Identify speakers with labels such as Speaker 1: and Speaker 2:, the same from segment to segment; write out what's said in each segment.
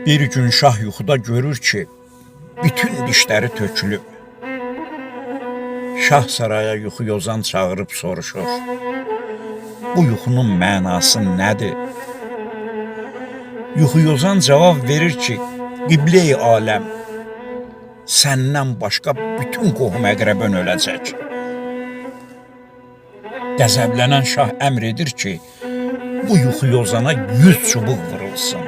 Speaker 1: Bir gün şah yuxuda görür ki, bütün dişləri tökülüb. Şah saraya yuxu yozan çağırıb soruşur. Bu yuxunun mənası nədir? Yuxu yozan cavab verir ki, Qiblə-i aləm, səndən başqa bütün qohum əqrəbən öləcək. Qəzəblənən şah əmr edir ki, bu yuxu yozana 100 çubuq vurulsun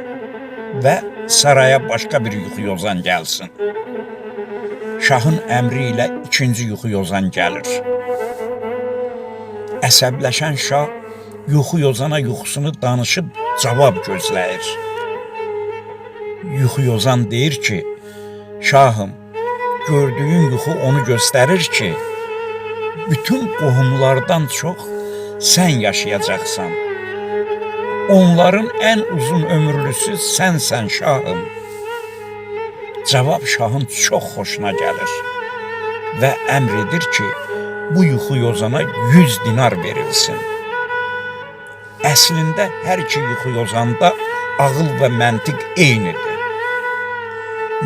Speaker 1: və saraya başqa bir yuxu yozan gəlsin. Şahın əmri ilə ikinci yuxu yozan gəlir. Əsəbləşən şah yuxu yozana yuxusunu danışıb cavab gözləyir. Yuxu yozan deyir ki, şahım, gördüyün yuxu onu göstərir ki, bütün qohumlardan çox sən yaşayacaqsan. Onların ən uzun ömürlüsü sənsən şahım. Cavab şahın çox xoşuna gəlir və əmr edir ki, bu yuxu yozana 100 dinar verilsin. Əslində hər iki yuxu yozanda ağıl və məntiq eynidir.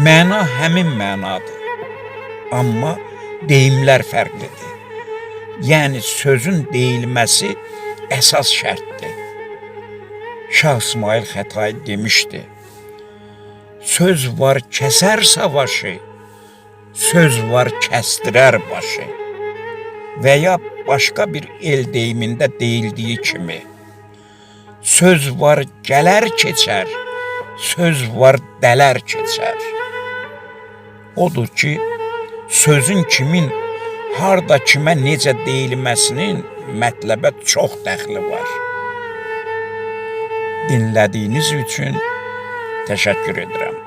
Speaker 1: Məna həmin mənadır, amma deyimlər fərqlidir. Yəni sözün deyilməsi əsas şərtdir. Şah İsmail Xətai demişdi, söz var kəsər savaşı, söz var kəsdirər başı. Və ya başqa bir el deyimində deyildiyi kimi, söz var gələr keçər, söz var dələr keçər. Odur ki, sözün kimin, harda kimə necə deyilməsinin mətləbə çox dəxli var. Dinlədiyiniz üçün təşəkkür edirəm.